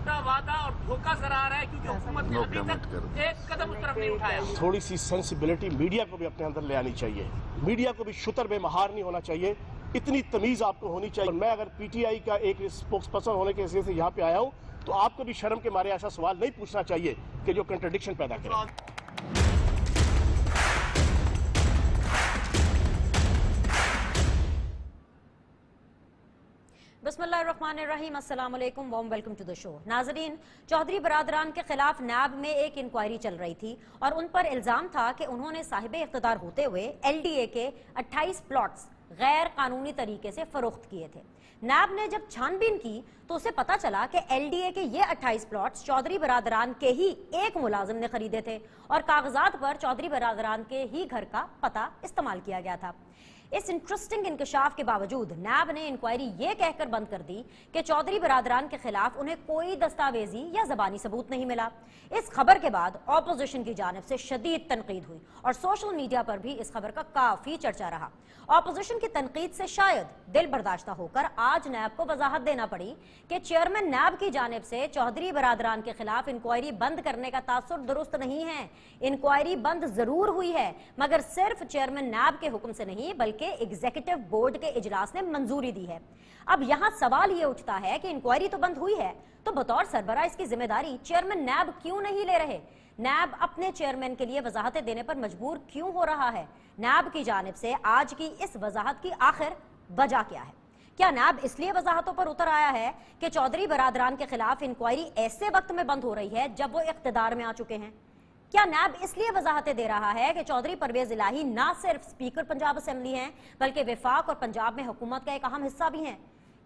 झूठा वादा और धोखा करा रहा है, क्योंकि हुकूमत ने अभी तक एक कदम उस तरफ नहीं उठाया। थोड़ी सी सेंसिबिलिटी मीडिया को भी अपने अंदर ले आनी चाहिए, मीडिया को भी शुतर बेमहार नहीं होना चाहिए, इतनी तमीज आपको होनी चाहिए। मैं अगर पीटीआई का एक स्पोक्स पर्सन होने के हिसाब से यहाँ पे आया हूँ तो आपको भी शर्म के मारे ऐसा सवाल नहीं पूछना चाहिए कि जो कंट्रडिक्शन पैदा करे। बिस्मिल्लाहिर्रहमानिर्रहीम, अस्सलाम वालेकुम, warm welcome to the show. नाजरीन, चौधरी बरादरान के खिलाफ नैब में एक इंक्वायरी चल रही थी और उन पर इल्जाम था कि उन्होंने साहिब इख्तिदार होते हुए एलडीए के 28 प्लॉट्स गैर कानूनी तरीके से फरोख्त किए थे। नैब ने जब छानबीन की तो उसे पता चला कि एलडीए के ये 28 प्लॉट्स चौधरी बरादरान के ही एक मुलाजिम ने खरीदे थे और कागजात पर चौधरी बरादरान के ही घर का पता इस्तेमाल किया गया था। इस इंटरेस्टिंग इंकशाफ के बावजूद नैब ने इंक्वायरी ये कहकर बंद कर दी कि चौधरी बरादरान के खिलाफ उन्हें कोई दस्तावेजी या जबानी सबूत नहीं मिला। इस खबर के बाद ऑपोजिशन की जानिब से शदीद तनकीद हुई और सोशल मीडिया पर भी इस खबर का काफी चर्चा रहा। ऑपोजिशन की तनकीद से शायद दिल बर्दाश्त होकर आज नैब को वजाहत देना पड़ी कि चेयरमैन नैब की जानिब से चौधरी बरादरान के खिलाफ इंक्वायरी बंद करने का तासुर दुरुस्त नहीं है। इंक्वायरी बंद जरूर हुई है, मगर सिर्फ चेयरमैन नैब के हुक्म से नहीं बल्कि एग्जीक्यूटिव बोर्ड के इजलास ने मंजूरी दी है। अब यहाँ सवाल ये उठता है कि इंक्वायरी तो बंद हुई है, तो बतौर सरबराह इसकी जिम्मेदारी चेयरमैन नैब क्यों नहीं ले रहे? नैब अपने चेयरमैन के लिए वजाहतें देने पर मजबूर क्यों हो रहा है? नैब की जानिब से आज की इस वजाहत की आखिर वजह क्या है? क्या नैब इसलिए वजाहतों पर उतर आया है कि चौधरी बरादरान के खिलाफ इंक्वायरी ऐसे वक्त में बंद हो रही है जब वो इख्तिदार में आ चुके हैं? क्या नैब इसलिए वजाहतें दे रहा है कि चौधरी परवेज इलाही ना सिर्फ स्पीकर पंजाब असेंबली हैं बल्कि विफाक और पंजाब में हुकूमत का एक अहम हिस्सा भी हैं?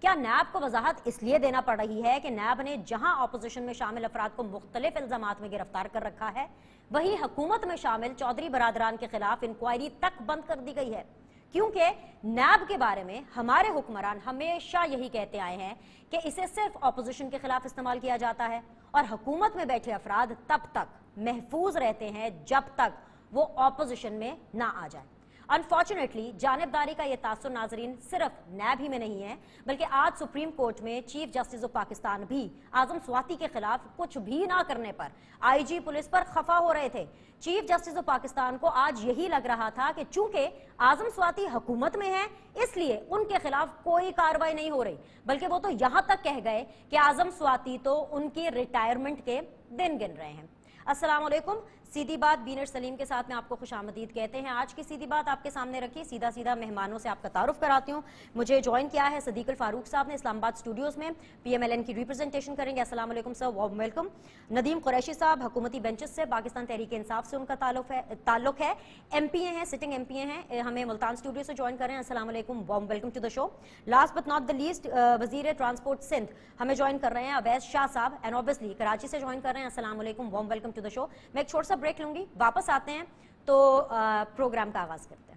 क्या नैब को वजाहत इसलिए देना पड़ रही है कि नैब ने जहां ऑपोजिशन में शामिल अफराद को मुख्तलिफ इल्जामात में गिरफ्तार कर रखा है, वहीं हुकूमत में शामिल चौधरी बरादरान के खिलाफ इंक्वायरी तक बंद कर दी गई है? क्योंकि नैब के बारे में हमारे हुक्मरान हमेशा यही कहते आए हैं कि इसे सिर्फ ऑपोजिशन के खिलाफ इस्तेमाल किया जाता है और हुकूमत में बैठे अफराद तब तक महफूज रहते हैं जब तक वो ऑपोजिशन में ना आ जाए। अनफॉर्चुनेटली जानिबदारी का यह तासुर नाजरीन सिर्फ नैब ही में नहीं है, बल्कि आज सुप्रीम कोर्ट में चीफ जस्टिस ऑफ पाकिस्तान भी आजम स्वाति के खिलाफ कुछ भी ना करने पर आईजी पुलिस पर खफा हो रहे थे। चीफ जस्टिस ऑफ पाकिस्तान को आज यही लग रहा था कि चूंकि आजम स्वाति हुकूमत में है इसलिए उनके खिलाफ कोई कार्रवाई नहीं हो रही, बल्कि वो तो यहां तक कह गए कि आजम स्वाति तो उनकी रिटायरमेंट के दिन गिन रहे हैं। अस्सलाम वालेकुम, सीधी बात बीनर सलीम के साथ में आपको खुशामदीद कहते हैं। आज की सीधी बात आपके सामने रखी, सीधा सीधा मेहमानों से आपका तारुफ कराती हूँ। मुझे ज्वाइन किया है सदीकुल फारूक साहब ने इस्लामाबाद स्टूडियोज में, पीएमएलएन की रिप्रेजेंटेशन करेंगे। अस्सलाम वालेकुम sir, warm welcome. Nadeem Qureshi साहब हुकूमती बेंचेस से, पाकिस्तान तहरीक इंसाफ से उनका ताल्लुक है, एमपीए हैं, सिटिंग एमपीए हैं, हमें मुल्तान स्टूडियो से ज्वाइन कर रहे हैं। अस्सलाम वालेकुम, warm welcome to the show. Last but not the least वजीर ट्रांसपोर्ट सिंध हमें ज्वाइन कर रहे हैं, अवैस शाह साहब, एंड ऑब्वियसली कराची से ज्वाइन कर रहे हैं। अस्सलाम वालेकुम, warm welcome to the show. मैं एक छोटा सा ब्रेक लूंगी, वापस आते हैं तो प्रोग्राम का आगाज करते हैं।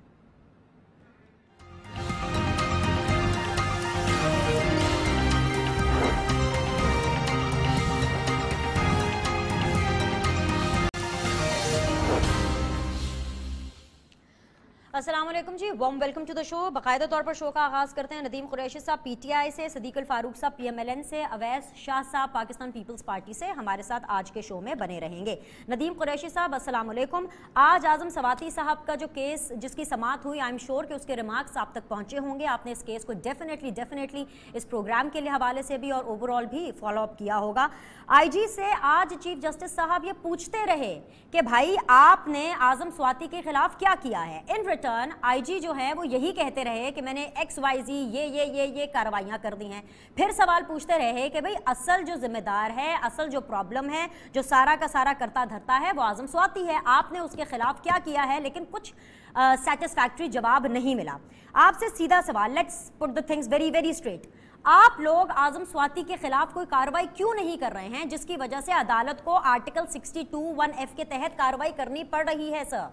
अस्सलाम वालेकुम जी, warm welcome to the show. बाकायदा तौर पर शो का आगाज करते हैं। नदीम कुरैशी साहब पीटीआई से, सदीकुल फारूक साहब पीएमएलएन से, अवैस शाह साहब पाकिस्तान पीपल्स पार्टी से हमारे साथ आज के शो में बने रहेंगे। नदीम कुरैशी साहब अस्सलाम वालेकुम। आज आजम स्वाति साहब का जो केस जिसकी समाअत हुई, आई एम श्योर कि उसके रिमार्क्स आप तक पहुंचे होंगे। आपने इस केस को डेफिनेटली इस प्रोग्राम के लिए हवाले से भी और ओवरऑल भी फॉलो अप किया होगा। आईजी से आज चीफ जस्टिस साहब ये पूछते रहे कि भाई आपने आजम स्वाति के खिलाफ क्या किया है। इन रिटर्न आईजी जो है वो यही कहते रहे कि मैंने XYZ ये कार्रवाइयां कर दी हैं। फिर सवाल पूछते रहे कि भाई असल जो जिम्मेदार है, असल जो प्रॉब्लम है, जो सारा का सारा करता धरता है वो आजम स्वाति है, आपने उसके खिलाफ क्या किया है? लेकिन कुछ सेटिस्फैक्ट्री जवाब नहीं मिला। आपसे सीधा सवाल, let's put the things very very straight, आप लोग आजम स्वाति के खिलाफ कोई कार्रवाई क्यों नहीं कर रहे हैं जिसकी वजह से अदालत को आर्टिकल 62(1)(f) के तहत कार्रवाई करनी पड़ रही है? सर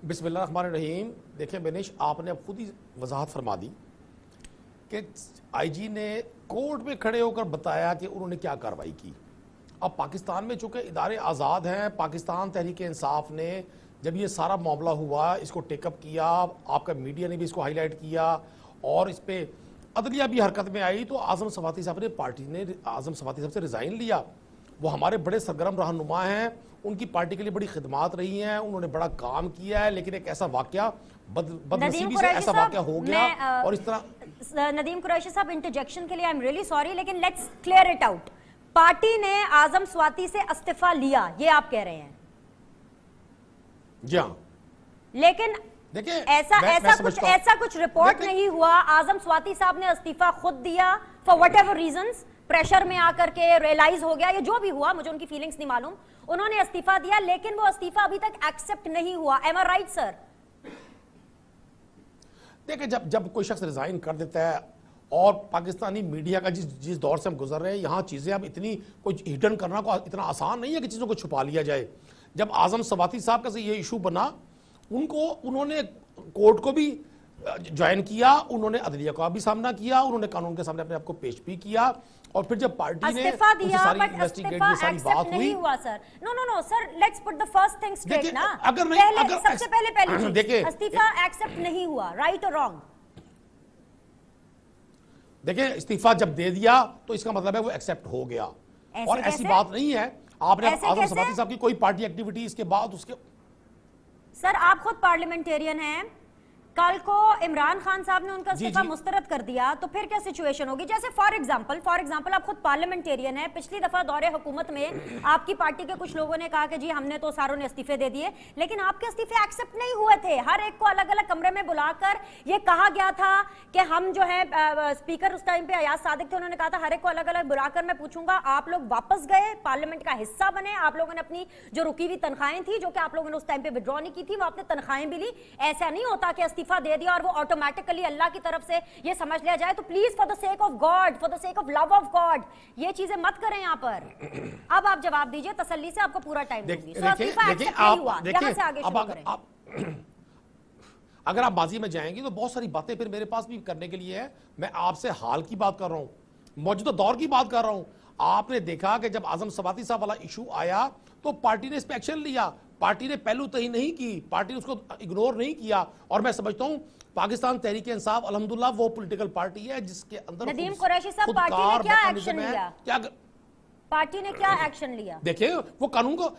बिस्मिल्लाहिर्रहमानिर्रहीम। देखिए बेनिश, आपने अब खुद ही वजाहत फरमा दी कि आईजी ने कोर्ट में खड़े होकर बताया कि उन्होंने क्या कार्रवाई की। अब पाकिस्तान में चूंकि इदारे आज़ाद हैं, पाकिस्तान तहरीक इंसाफ ने जब ये सारा मामला हुआ इसको टेकअप किया, आपका मीडिया ने भी इसको हाईलाइट किया और इस पर अदलिया भी हरकत में आई तो आजम सवाती साहब ने, पार्टी ने आजम सवाती साहब से रिजाइन लिया। वो हमारे बड़े सरगर्म रहनुमा हैं, उनकी पार्टी के लिए बड़ी खिदमात रही हैं, उन्होंने बड़ा काम किया है, लेकिन एक ऐसा वाकया बदनसीबी से ऐसा वाकया हो गया और इस तरह। नदीम कुरैशी साहब, इंटरजेक्शन के लिए आई एम रियली सॉरी, लेकिन let's clear it out. Party ने आजम स्वाति से इस्तीफा लिया, ये आप कह रहे हैं? जी हाँ, लेकिन देखिए ऐसा कुछ रिपोर्ट नहीं हुआ। आजम स्वाति साहब ने इस्तीफा खुद दिया for what ever reasons, pressure में आकर के रियलाइज हो गया, ये जो भी हुआ, मुझे उनकी फीलिंग्स नहीं मालूम, उन्होंने इस्तीफा दिया, लेकिन वो इस्तीफा अभी तक एक्सेप्ट नहीं हुआ। एम आई राइट सर? देखिए, जब कोई शख्स रिजाइन कर देता है और पाकिस्तानी मीडिया का जिस दौर से हम गुजर रहे हैं, यहाँ चीजें अब इतनी कोई हिडन करना को इतना आसान नहीं है कि चीजों को छुपा लिया जाए। जब आजम सवाती साहब का से ये इशू बना, उन्होंने कोर्ट को भी ज्वाइन किया, उन्होंने अदलिया का भी सामना किया, उन्होंने कानून के सामने अपने आप को पेश भी किया, और फिर जब पार्टी ने इस्तीफा दिया, बट इस्तीफा एक्सेप्ट नहीं हुआ sir. No sir, let's put the first thing straight ना। सबसे पहले देखिए, इस्तीफा एक्सेप्ट नहीं हुआ, राइट और रॉन्ग? देखिए, इस्तीफा जब दे दिया तो इसका मतलब है वो एक्सेप्ट हो गया, और ऐसी बात नहीं है। आपने आजम सवाती साहब की कोई पार्टी एक्टिविटी इसके बाद उसके। सर, आप खुद पार्लियामेंटेरियन हैं, कल को इमरान खान साहब ने उनका इस्तीफा मुस्तरद कर दिया तो फिर क्या सिचुएशन होगी? जैसे फॉर एग्जांपल आप खुद पार्लियामेंटेरियन हैं, पिछली दफा दौरे हुकूमत में आपकी पार्टी के कुछ लोगों ने कहा कि जी हमने तो सारों ने इस्तीफे दे दिए, लेकिन आपके इस्तीफे एक्सेप्ट नहीं हुए थे। हर एक को अलग अलग कमरे में बुलाकर ये कहा गया था कि हम जो है, स्पीकर उस टाइम पे अयाज सादिक थे, उन्होंने कहा था हर एक को अलग अलग बुलाकर मैं पूछूंगा। आप लोग वापस गए, पार्लियामेंट का हिस्सा बने, आप लोगों ने अपनी जो रुकी हुई तनख्वाहें थी, जो कि आप लोगों ने उस टाइम पे विड्रॉ नहीं की थी, वो आपने तनख्वाहें भी ली। ऐसा नहीं होता कि इस्तीफा दे दिया और वो ऑटोमेटिकली अल्लाह की तरफ से ये समझ लिया जाए। तो please for the sake of God, for the sake of love of God, ये चीजें मत करें यहाँ पर। अब आप जवाब दीजिए तसल्ली से, आपको पूरा टाइम दूंगी। अगर आप बाजी में जाएंगे तो बहुत सारी बातें फिर मेरे पास भी करने के लिए है। मैं आपसे हाल की बात कर रहा हूं, मौजूदा दौर की बात कर रहा हूं। आपने देखा कि जब आजम सवाती साहब वाला इशू आया तो पार्टी ने इस पर एक्शन लिया, पार्टी ने पहलू तही नहीं की, पार्टी ने उसको इग्नोर नहीं किया। और मैं समझता हूं पाकिस्तान तहरीक इंसाफ अल्हम्दुलिल्लाह वो पॉलिटिकल पार्टी है जिसके अंदर नदीम कुरैशी साहब, पार्टी ने क्या एक्शन लिया? पार्टी ने क्या एक्शन लिया? देखिए, वो कानून को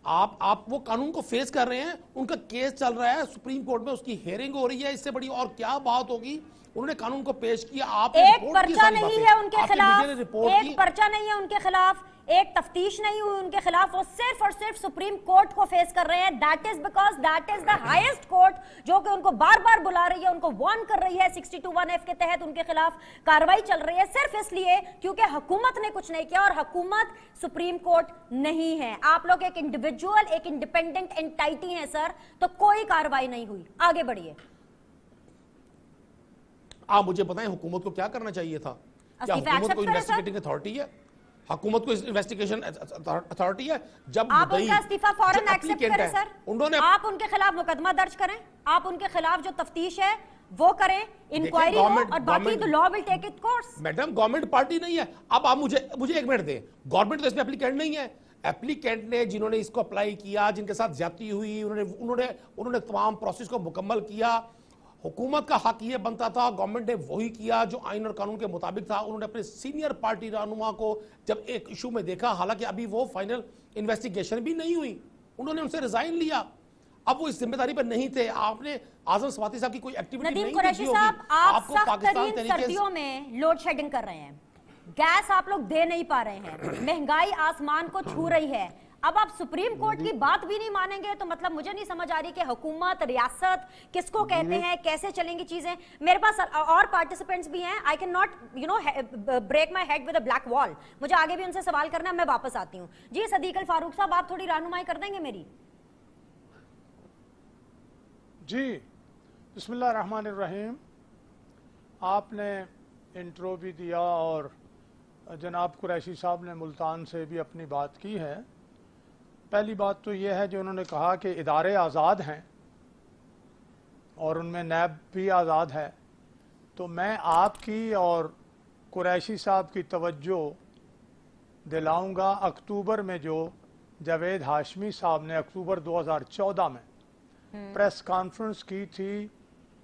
आप वो कानून को फेस कर रहे हैं, उनका केस चल रहा है सुप्रीम कोर्ट में, उसकी हियरिंग हो रही है, इससे बड़ी और क्या बात होगी। उन्होंने कानून को पेश किया, आप एक पर्चा नहीं है उनके खिलाफ, एक पर्चा नहीं है उनके खिलाफ, एक तफ्तीश नहीं हुई उनके खिलाफ, वो सिर्फ और सिर्फ सुप्रीम कोर्ट को फेस कर रहे हैं। That is because that is the highest court जो कि उनको बार बार बुला रही है, उनको वार्न कर रही है। 62(1)(f) के तहत उनके खिलाफ कार्रवाई चल रही है, सिर्फ इसलिए क्योंकि हुकूमत ने कुछ नहीं किया, और हुकूमत सुप्रीम कोर्ट नहीं है। आप लोग एक इंडिविजुअल, एक इंडिपेंडेंट एंटिटी हैं सर, तो कोई कार्रवाई नहीं हुई। आगे बढ़िए। आप मुझे बताएं हुकूमत को क्या करना चाहिए था? क्या हुकूमत को इन्वेस्टिगेटिंग अथॉरिटी है? हुकूमत को इन्वेस्टिगेशन अथॉरिटी है? जब आप उनका इस्तीफा फौरन एक्सेप्ट करें सर, उन्होंने आप उनके खिलाफ मुकदमा दर्ज करें, आप उनके खिलाफ जो तफ्तीश है वो करें, इंक्वायरी हो, और बाकी the law will take it course. Madam, government party नहीं है। अब आप मुझे 1 मिनट दें, गवर्नमेंट तो इसमें एप्लीकेंट नहीं है। एप्लीकेंट ने, जिन्होंने इसको अप्लाई किया, जिनके साथ ज्यादती हुई, उन्होंने तमाम प्रोसेस को मुकम्मल किया। हुकूमत का हक ये बनता था, गवर्नमेंट ने वही किया जो आइन और कानून के मुताबिक था। उन्होंने अपने सीनियर पार्टी रहनुमा को जब एक इशू में देखा, हालांकि अभी वो फाइनल इन्वेस्टिगेशन भी नहीं हुई, उन्होंने उनसे रिजाइन लिया। अब वो इस जिम्मेदारी पर नहीं थे। आपने आजम सवाती साहब की कोई एक्टिविटी नहीं देखी होगी। आपको पाकिस्तान सर्दियों में लोड शेडिंग कर रहे हैं, गैस आप लोग दे नहीं पा रहे हैं, महंगाई आसमान को छू रही है। अब आप सुप्रीम कोर्ट की बात भी नहीं मानेंगे तो मतलब मुझे नहीं समझ आ रही कि हुकूमत, रियासत किसको कहते हैं, कैसे चलेंगी चीजें। मेरे पास और पार्टिसिपेंट्स भी हैं, I can not break my head with a black wall. मुझे आगे भी उनसे सवाल करना है, मैं वापस आती हूँ। जी सदीक अल फारूक साहब, आप थोड़ी रहनुमाई कर देंगे मेरी? जी, बिस्मिल्लाह रहमान रहीम। आपने इंट्रो भी दिया और जनाब कुरैशी साहब ने मुल्तान से भी अपनी बात की है। पहली बात तो यह है जो उन्होंने कहा कि इदारे आज़ाद हैं और उनमें नैब भी आज़ाद है, तो मैं आपकी और कुरैशी साहब की तवज्जो दिलाऊंगा अक्टूबर में जो जावेद हाशमी साहब ने अक्टूबर 2014 में प्रेस कॉन्फ्रेंस की थी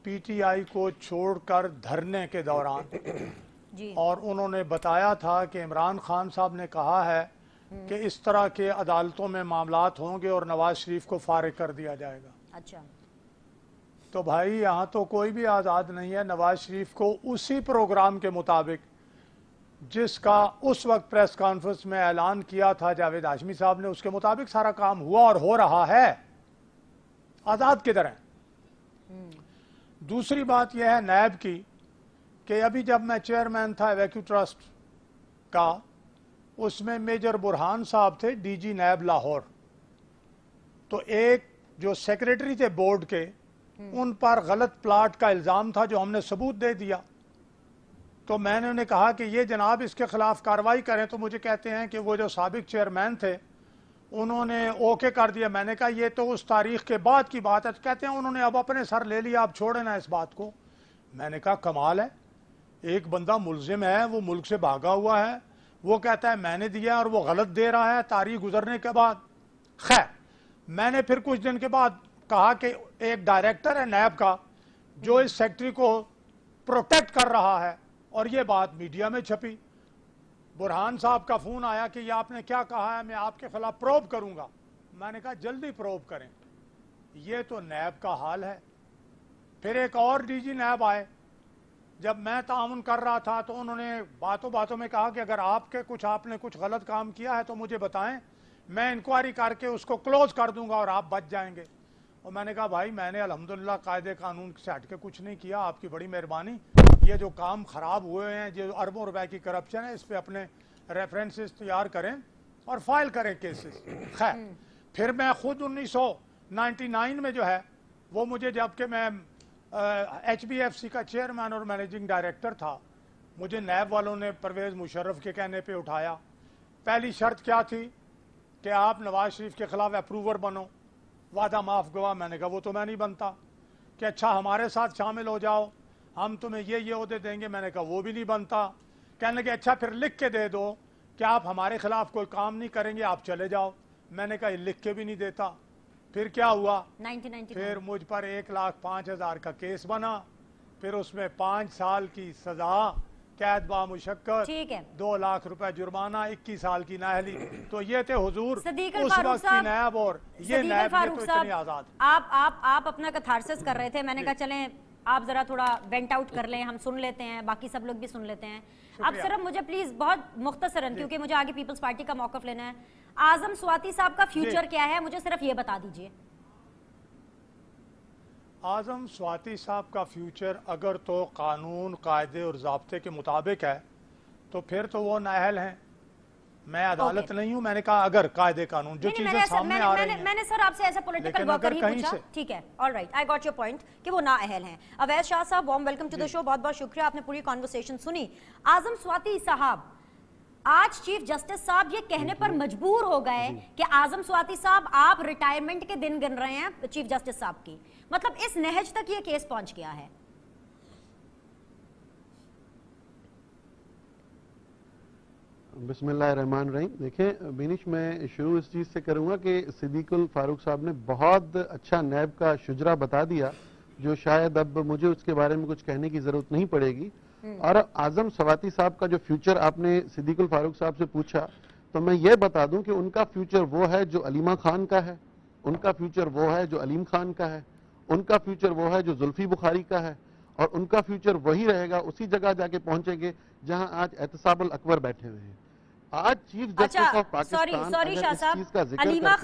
पीटीआई को छोड़कर धरने के दौरान जी। और उन्होंने बताया था कि इमरान खान साहब ने कहा है कि इस तरह के अदालतों में मामलात होंगे और नवाज शरीफ को फारिग कर दिया जाएगा। अच्छा, तो भाई यहाँ तो कोई भी आज़ाद नहीं है। नवाज शरीफ को उसी प्रोग्राम के मुताबिक जिसका उस वक्त प्रेस कॉन्फ्रेंस में ऐलान किया था जावेद हाशमी साहब ने, उसके मुताबिक सारा काम हुआ और हो रहा है। आज़ाद किधर है? दूसरी बात यह है नैब की कि अभी जब मैं चेयरमैन था वैक्यू ट्रस्ट का, उसमें मेजर बुरहान साहब थे डीजी नैब लाहौर। तो एक जो सेक्रेटरी थे बोर्ड के, उन पर गलत प्लाट का इल्ज़ाम था जो हमने सबूत दे दिया। तो मैंने उन्हें कहा कि ये जनाब इसके खिलाफ कार्रवाई करें, तो मुझे कहते हैं कि वो जो साबिक चेयरमैन थे उन्होंने ओके कर दिया। मैंने कहा ये तो उस तारीख के बाद की बात है। तो कहते हैं उन्होंने अब अपने सर ले लिया, आप छोड़े ना इस बात को। मैंने कहा कमाल है, एक बंदा मुलजिम है, वो मुल्क से भागा हुआ है, वो कहता है मैंने दिया और वो गलत दे रहा है तारीख गुजरने के बाद। खैर, मैंने फिर कुछ दिन के बाद कहा कि एक डायरेक्टर है नैब का जो इस सेक्रेटरी को प्रोटेक्ट कर रहा है, और ये बात मीडिया में छपी। बुरहान साहब का फोन आया कि ये आपने क्या कहा है, मैं आपके खिलाफ प्रोब करूंगा। मैंने कहा जल्दी प्रोब करें, ये तो नैब का हाल है। फिर एक और डीजी नैब आए, जब मैं ताउन कर रहा था तो उन्होंने बातों बातों में कहा कि अगर आपने कुछ गलत काम किया है तो मुझे बताएं, मैं इंक्वायरी करके उसको क्लोज कर दूंगा और आप बच जाएंगे। और मैंने कहा भाई मैंने अल्हम्दुलिल्लाह कायदे कानून से हट के कुछ नहीं किया, आपकी बड़ी मेहरबानी। ये जो काम खराब हुए हैं, जो अरबों रुपए की करप्शन है, इस पे अपने रेफरेंसेस तैयार करें और फाइल करें केसेस। खैर, फिर मैं खुद 1999 में जो है वो मुझे, जबकि मैं HBFC का चेयरमैन और मैनेजिंग डायरेक्टर था, मुझे नैब वालों ने परवेज़ मुशर्रफ के कहने पे उठाया। पहली शर्त क्या थी कि आप नवाज शरीफ के खिलाफ अप्रूवर बनो, वादा माफ गवा। मैंने कहा वो तो मैं नहीं बनता। कि अच्छा हमारे साथ शामिल हो जाओ, हम तुम्हें ये ओहदे देंगे। मैंने कहा वो भी नहीं बनता। कहने के अच्छा फिर लिख के दे दो कि आप हमारे खिलाफ कोई काम नहीं करेंगे, आप चले जाओ। मैंने कहा लिख के भी नहीं देता। फिर क्या हुआ, 1999 फिर मुझ पर 1,05,000 का केस बना, फिर उसमें 5 साल की सजा, कैद बा मुशक्कत, ठीक है, 2 लाख रुपए जुर्माना, 21 साल की नाअहली। तो ये थे हुजूर सदीक उस फारूक वक्त की साहब, नैब, और ये सदीक नैब फारूक तो इतनी साहब, आजाद। आप अपना कथारसिस कर रहे थे। मैंने कहा चलें आप जरा थोड़ा वेंट आउट कर लें, हम सुन लेते हैं, बाकी सब लोग भी सुन लेते हैं। अब सिर्फ मुझे प्लीज बहुत मुख्तसरन, क्योंकि मुझे आगे पीपल्स पार्टी का मौकफ लेना है, आजम स्वाति साहब का फ्यूचर क्या है, मुझे सिर्फ ये बता दीजिए। आजम स्वाति साहब का फ्यूचर अगर तो कानून, कायदे और ज़ाब्ते के मुताबिक है तो फिर तो वो नाअहल हैं। मैं अदालत नहीं हूं। मैंने कहा अगर कायदे कानून जो चीजें सामने आ रही हैं, मैंने सर आपसे ऐसा पॉलिटिकल वर्कर ही पूछा। ठीक है, alright, I got your point कि वो नाअहल हैं। अवैध शाह साहब, warm welcome to the show, बहुत बहुत शुक्रिया, आपने पूरी कॉन्वर्सेशन सुनी। आजम स्वाति साहब, आज चीफ जस्टिस साहब ये कहने पर मजबूर हो गए कि आजम स्वाति साहब आप रिटायरमेंट के दिन गिन रहे हैं चीफ जस्टिस साहब की, मतलब इस नहज तक ये केस पहुंच गया है। बिस्मिल्लाहिर्रहमानिर्रहीम। देखें बिनिश, मैं शुरू इस चीज़ से करूँगा कि सिद्दीकुल फारूक साहब ने बहुत अच्छा नैब का शुजरा बता दिया, जो शायद अब मुझे उसके बारे में कुछ कहने की ज़रूरत नहीं पड़ेगी। और आजम स्वाति साहब का जो फ्यूचर आपने सिद्दीकुल फारूक साहब से पूछा, तो मैं ये बता दूं कि उनका फ्यूचर वो है जो अलीमा खान का है, उनका फ्यूचर वो है जो अलीम खान का है, उनका फ्यूचर वो है जो जुल्फी बुखारी का है, और उनका फ्यूचर वही रहेगा, उसी जगह जाके पहुंचेंगे जहां आज एहतसाबुल अकबर बैठे हुए हैं। आज chief justice of Pakistan sorry Shah साहब, का जिक्र अलीमा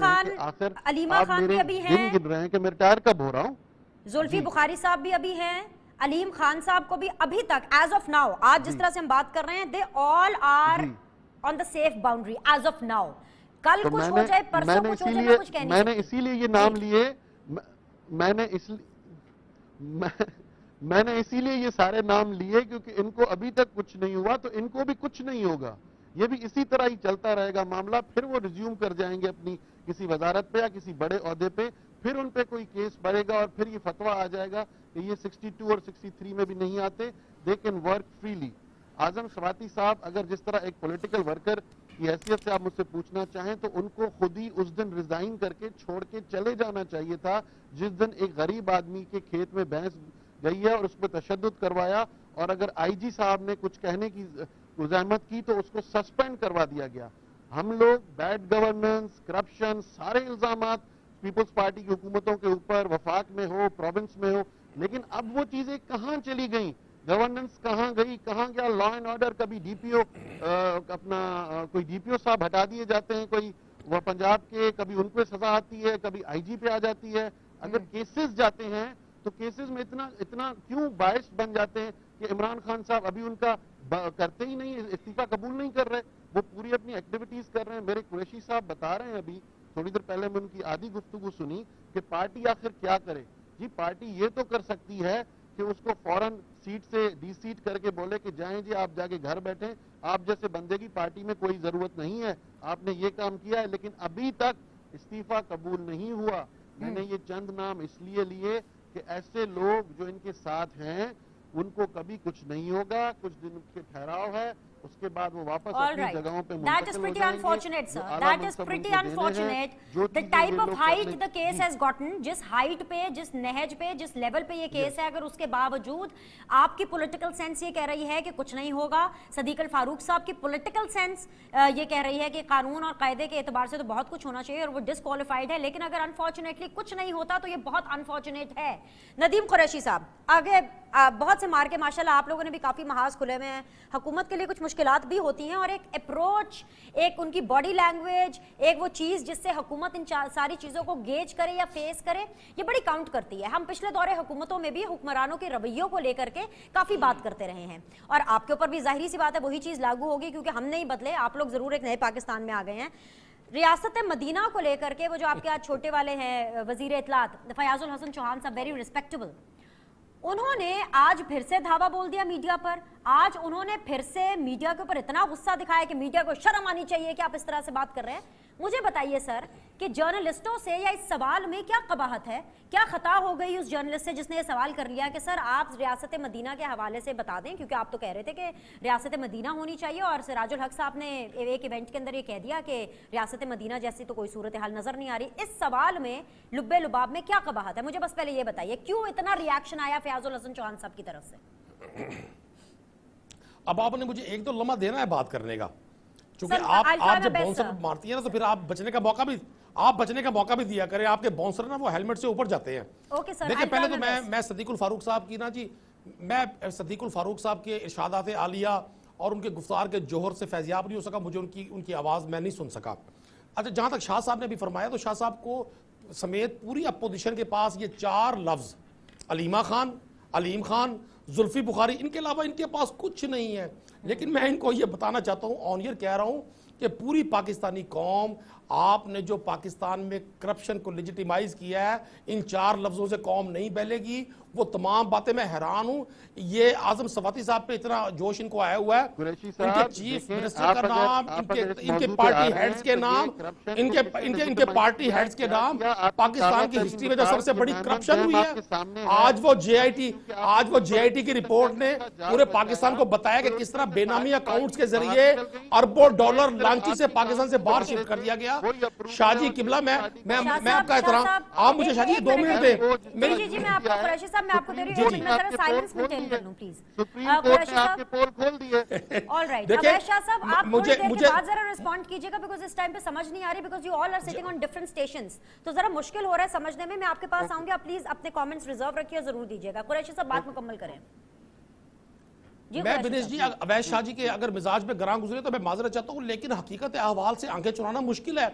खान मेरे भी अभी दिन हैं, गिन रहे हैं कि मैं रिटायर कब हो रहा हूँ। जुल्फी बुखारी साहब भी अभी हैं, अलीम खान साहब को भी अभी तक एज ऑफ नाउ, आज जिस तरह से हम बात कर रहे हैं, they all are on the safe boundary as of now. कल तो कुछ हो जाए, परसों कुछ हो जाए, मैं कुछ कह नहीं मैंने इसीलिए ये नाम लिए, मैंने इसीलिए ये सारे नाम लिए क्योंकि इनको अभी तक कुछ नहीं हुआ तो इनको भी कुछ नहीं होगा। ये भी इसी तरह ही चलता रहेगा मामला, फिर वो रिज्यूम कर जाएंगे अपनी किसी वजारत पे या किसी बड़े ओहदे पे, फिर उन पे कोई केस बढ़ेगा और फिर ये फतवा आ जाएगा कि ये 62 और 63 में भी नहीं आते, दे कैन वर्क फ्रीली। आजम स्वाति साहब अगर जिस तरह एक पॉलिटिकल वर्कर की हैसियत से आप मुझसे पूछना चाहें तो उनको खुद ही उस दिन रिजाइन करके छोड़ के चले जाना चाहिए था जिस दिन एक गरीब आदमी के खेत में भैंस गई है और उस पर तशद्दुद करवाया, और अगर आईजी साहब ने कुछ कहने की गुज़ामत की तो उसको सस्पेंड करवा दिया गया। हम लोग बैड गवर्नेंस, करप्शन, सारे इल्जामात पीपल्स पार्टी की हुकूमतों के ऊपर, वफाक में हो, प्रोविंस में हो, लेकिन अब वो चीजें कहां चली गई, गवर्नेंस कहां गई, कहां गया लॉ एंड ऑर्डर। कभी डीपीओ कोई डीपीओ साहब हटा दिए जाते हैं, कोई वो पंजाब के, कभी उन पे सजा आती है, कभी आईजी पे आ जाती है। अगर केसेस जाते हैं तो केसेस में इतना क्यों बायस बन जाते हैं कि इमरान खान साहब अभी उनका करते ही नहीं, इस्तीफा कबूल नहीं कर रहे, वो पूरी अपनी एक्टिविटीज कर रहे हैं। मेरे कुरैशी साहब बता रहे हैं, अभी थोड़ी देर पहले मैं उनकी आधी गुफ्तगू सुनी कि पार्टी आखिर क्या करे। जी पार्टी ये तो कर सकती है कि उसको फौरन सीट से डीसीट करके बोले कि जाएं जी आप जाके घर बैठें, आप जैसे बंदे की पार्टी में कोई जरूरत नहीं है, आपने ये काम किया है। लेकिन अभी तक इस्तीफा कबूल नहीं हुआ। मैंने ये चंद नाम इसलिए लिए कि ऐसे लोग जो इनके साथ हैं उनको कभी कुछ नहीं होगा, कुछ दिन के ठहराव है, उसके बाद वो वापस अपनी जगहों पे That is pretty unfortunate, sir. That is pretty unfortunate. The type of height the case has gotten, जिस हाइट पे, जिस नहज पे, जिस लेवल पे ये केस है, अगर उसके बावजूद आपकी पॉलिटिकल सेंस ये कह रही है कि कुछ नहीं होगा, सदीक अल फारूक साहब की पॉलिटिकल सेंस ये कह रही है कि कानून और कायदे के एतबार से तो बहुत कुछ होना चाहिए और वो डिसक्वालिफाइड है, लेकिन अगर अनफॉर्चुनेटली कुछ नहीं होता तो ये बहुत अनफॉर्चुनेट है। नदीम कुरैशी साहब, आगे बहुत से मार्के माशाल्लाह आप लोगों ने भी काफी महाज खुले हुए हैं, हुकूमत के लिए कुछ मुश्किलात भी होती हैं और एक अप्रोच, एक उनकी बॉडी लैंग्वेज, एक वो चीज जिससे हुकूमत इन सारी चीजों को गेज करे या फेस करे, ये बड़ी काउंट करती है। हम पिछले दौरे हुकूमतों में भी हुक्मरानों के रवैयों को लेकर के काफी बात करते रहे हैं और आपके ऊपर भी जाहिर सी बात है वही चीज लागू होगी क्योंकि हम नहीं बदले, आप लोग जरूर एक नए पाकिस्तान में आ गए हैं। रियासत मदीना को लेकर के वो जो आपके आज छोटे वाले हैं वजीर इत्तलात फयाजुल हसन चौहान साहब, वेरी रिस्पेक्टेबल, उन्होंने आज फिर से धावा बोल दिया मीडिया पर। आज उन्होंने फिर से मीडिया के ऊपर इतना गुस्सा दिखाया कि मीडिया को शर्म आनी चाहिए कि आप इस तरह से बात कर रहे हैं। मुझे बताइए सर कि जर्नलिस्टों से या इस सवाल में क्या कबाहत है, क्या खता हो गई उस जर्नलिस्ट से जिसने ये सवाल कर लिया कि सर आप रियासत मदीना के हवाले से बता दें, क्योंकि आप तो कह रहे थे कि रियासत मदीना होनी चाहिए और सिराजुल हक साहब ने एक इवेंट के अंदर ये कह दिया कि रियासत मदीना जैसी तो कोई सूरत हाल नजर नहीं आ रही। इस सवाल में लुब्बे लुबाब में क्या कबाहत है, मुझे बस पहले ये बताइए क्यों इतना रिएक्शन आया फयाजुल हसन चौहान साहब की तरफ से। अब आपने मुझे एक तो लम्हा देना है बात करने का, क्योंकि आप जब बाउंसर मारती है ना तो फिर आप बचने का मौका भी दिया करें। आपके बाउंसर ना वो हेलमेट से ऊपर जाते हैं। देखिए पहले तो मैं सदीकुल फारूक साहब की ना जी, मैं सदीकुल फारूक साहब के इरशादात आलिया और उनके गुफ्तार के जोहर से फैजियाब नहीं हो सका, मुझे उनकी आवाज मैं नहीं सुन सका। अच्छा, जहां तक शाह साहब ने भी फरमाया तो शाह साहब को समेत पूरी अपोजिशन के पास ये 4 लफ्ज अलीम खान, जुल्फी बुखारी, इनके अलावा इनके पास कुछ नहीं है। लेकिन मैं इनको ये बताना चाहता हूँ, ऑन ईयर कह रहा हूँ कि पूरी पाकिस्तानी कौम, आपने जो पाकिस्तान में करप्शन को लेजिटिमाइज किया है, इन 4 लफ्जों से कौम नहीं बहलेगी। वो तमाम बातें मैं हैरान हूँ, ये आजम सवाती साहब पे इतना जोश इनको आया हुआ है, इनके चीफ मिनिस्टर का नाम, इनके पार्टी हेड्स के नाम, इनके पार्टी हेड्स के नाम, पाकिस्तान की हिस्ट्री में जो सबसे बड़ी करप्शन हुई है। आज वो जेआईटी की रिपोर्ट ने पूरे पाकिस्तान को बताया कि किस तरह बेनामी अकाउंट्स के जरिए अरबों डॉलर लांची से पाकिस्तान से बाहर शिफ्ट कर दिया गया। शाहजी किबला, मैं आपका एहतराम, आप मुझे शाहजी 2 मिनट दें। मैं आपको दे रही हूं, मैं जरा साइलेंस मेंटेन कर लूं प्लीज। कुरैशी साहब पोल खोल दिए। ऑलराइट, अवैध शाह साहब आप मुझे बाद जरा रिस्पॉन्ड कीजिएगा बिकॉज़ इस टाइम पे समझ नहीं आ रही, because you all are sitting on different stations, तो जरा मुश्किल हो रहा है समझने में। मैं आपके पास आऊंगी, आप प्लीज अपने कमेंट्स रिजर्व रखिए और जरूर दीजिएगा। कुरैशी साहब बात मुकम्मल करें। मैं दिनेश जी, अवैध शाह जी के अगर मिजाज में गरां गुजरे तो मैं माजरत चाहता हूं, लेकिन हकीकत अहवाल से आंखें चुराना मुश्किल है।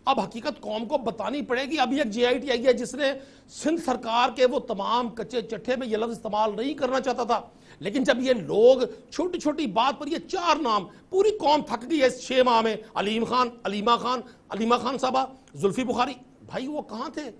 अब हकीकत कौम को बतानी पड़ेगी। अभी एक जेआईटी आई है जिसने सिंध सरकार के वो तमाम कच्चे चट्ठे में ये लफ्ज इस्तेमाल नहीं करना चाहता था, लेकिन जब ये लोग छोटी छोटी बात पर ये 4 नाम, पूरी कौम थक गई है 6 माह में, अलीमा खान साहबा, जुल्फी बुखारी, भाई वो कहां थे?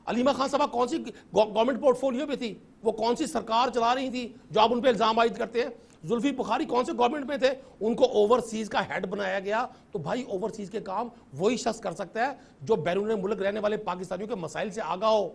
अलीमा खान साहबा कौन सी गवर्नमेंट पोर्टफोलियो में थी, वो कौन सी सरकार चला रही थी जो आप उन पे इल्जाम आयद करते हैं? जुल्फी बुखारी कौन से गवर्नमेंट में थे, उनको ओवरसीज का हेड बनाया गया। तो भाई ओवरसीज के काम वही शख्स कर सकता है जो बैरून मुल्क रहने वाले पाकिस्तानियों के मसाइल से आगा हो।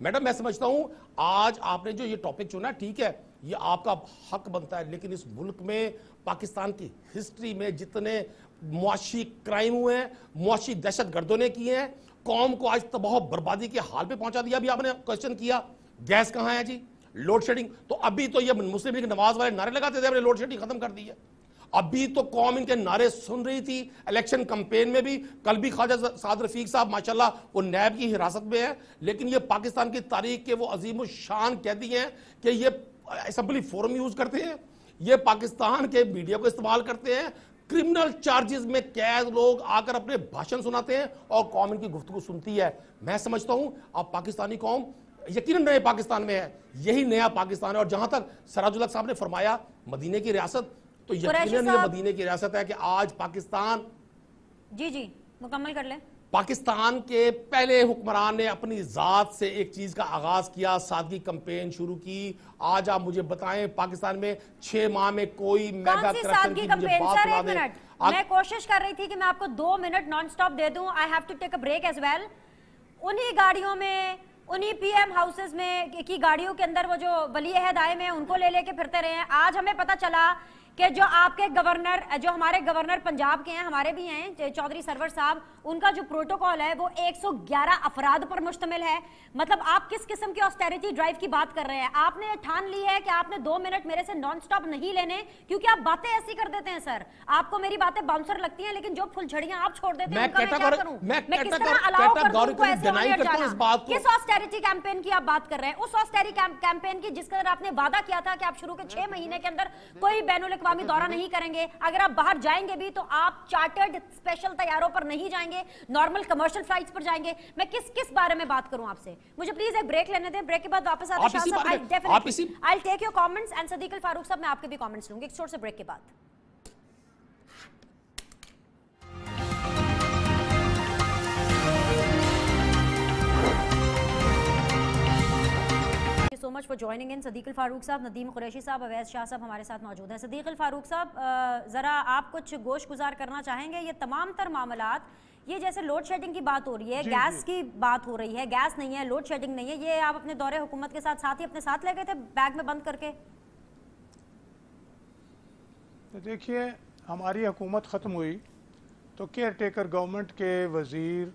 मैडम, मैं समझता हूं आज आपने जो ये टॉपिक चुना, ठीक है, ये आपका हक बनता है, लेकिन इस मुल्क में पाकिस्तान की हिस्ट्री में जितने मुआशी क्राइम हुए हैं, मुआशी दहशत गर्दों ने किए हैं, कौम को आज तबाह बर्बादी के हाल पे पहुंचा दिया। अभी आपने क्वेश्चन किया गैस कहां है जी, लोड शेडिंग, तो अभी तो ये मुस्लिम लीग नवाज वाले नारे लगाते थे, हमने लोड शेडिंग खत्म कर दी है। अभी तो कौम इनके नारे सुन रही थी इलेक्शन कैंपेन में भी। कल भी ख्वाजा साद रफीक साहब माशाल्लाह वो नैब की हिरासत में है, लेकिन ये पाकिस्तान की तारीख के वो अजीम शान कहती हैं कि ये असेंबली फोरम यूज करते हैं, ये पाकिस्तान के मीडिया को इस्तेमाल करते हैं, क्रिमिनल चार्जेस में कैद लोग आकर अपने भाषण सुनाते हैं और कौम इनकी गुफ्तगू सुनती है। मैं समझता हूं अब पाकिस्तानी कौम यकीनन नए पाकिस्तान में है, यही नया पाकिस्तान है। और जहां तक सराजुल हक साहब ने फरमाया मदीने की रियासत, तो यकीनन ये मदीने की रियासत है कि आज पाकिस्तान, जी मुकम्मल कर लें। पाकिस्तान के पहले हुक्मरान ने अपनी जात से एक चीज का आगाज किया, सादगी कैंपेन शुरू की। आज आप मुझे बताएं पाकिस्तान में 6 माह में कोई मेगा करप्शन की मुझे बात सुना दे। मैं कोशिश कर रही थी कि मैं आपको 2 मिनट नॉन स्टॉप दे दूं। I have to take a break as well. उन्हीं गाड़ियों में, उन्हीं पीएम हाउसेस में की गाड़ियों के अंदर वो जो वली अहद आए में उनको ले लेके फिरते रहे हैं। आज हमें पता चला कि जो आपके गवर्नर, जो हमारे गवर्नर पंजाब के हैं, हमारे भी हैं चौधरी सरवर साहब, उनका जो प्रोटोकॉल है वो 111 अफराद पर मुश्तमिल है। मतलब आप किस किस्म की ऑस्टेरिटी ड्राइव की बात कर रहे हैं? आपने ठान ली है कि आपने 2 मिनट मेरे से नॉन स्टॉप नहीं लेने, क्योंकि आप बातें ऐसी कर देते हैं सर। आपको मेरी बातें बाउंसर लगती हैं, लेकिन जो फुलझड़ियां आप छोड़ देते हैं उनका मैं क्या करूं? मैं किस तरह अलाउ कर दूं उनको ऐसे होने जाना? किस ऑस्टेरिटी कैंपेन की आप बात कर रहे हैं? उस ऑस्टेरिटी कैंपेन की जिसका आपने वादा किया था कि आप शुरू के 6 महीने के अंदर कोई बैनुल अक़वामी दौरा नहीं करेंगे। अगर आप बाहर जाएंगे भी तो आप चार्टर्ड स्पेशल तैयारों पर नहीं जाएंगे, नॉर्मल कमर्शियल फ्लाइट्स पर जाएंगे। मैं किस बारे में बात करूं आपसे? मुझे प्लीज एक ब्रेक लेने दें। ब्रेक के बाद वापस आते हैं। I take your comments and Sadiq Al Farooq साहब मैं आपके भी कमेंट्स लूंगी एक छोटे से ब्रेक के बाद। So much for joining in. Sadiq Al Farooq साहब, नदीम कुरैशी साहब, अवैस शाह साहब हमारे साथ मौजूद हैं। सदीक अल फारूक साहब, ज़रा आप कुछ गोश गुजार करना चाहेंगे? ये तमाम तर मामलात, ये जैसे लोड शेडिंग की बात हो रही है, गैस की बात हो रही है, गैस नहीं है, लोड शेडिंग नहीं है, ये आप अपने दौरे हुकूमत के साथ ही अपने साथ ले गए थे बैग में बंद करके? तो देखिए, हमारी हुकूमत ख़त्म हुई तो केयर टेकर गवर्नमेंट के वज़ीर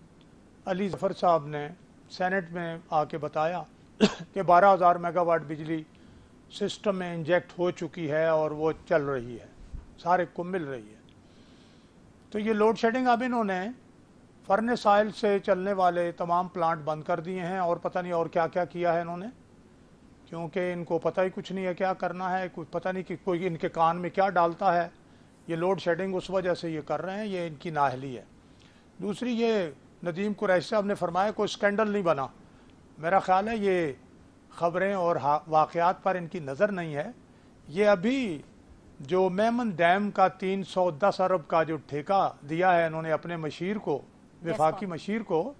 अली ज़फ़र साहब ने सेनेट में आके बताया कि 12,000 मेगावाट बिजली सिस्टम में इंजेक्ट हो चुकी है और वो चल रही है, सारे को मिल रही है। तो ये लोड शेडिंग अब इन्होंने फर्नेस ऑयल से चलने वाले तमाम प्लांट बंद कर दिए हैं और पता नहीं और क्या क्या किया है इन्होंने, क्योंकि इनको पता ही कुछ नहीं है क्या करना है। कुछ पता नहीं कि कोई इनके कान में क्या डालता है। ये लोड शेडिंग उस वजह से ये कर रहे हैं, ये इनकी नाअहली है। दूसरी, ये नदीम कुरैशी साहब ने फरमाया कोई स्कैंडल नहीं बना। मेरा ख्याल है ये ख़बरें और वाक़यात पर इनकी नज़र नहीं है। ये अभी जो मेमन डैम का 310 अरब का जो ठेका दिया है इन्होंने अपने मशीर को, वफाकी मशीर को,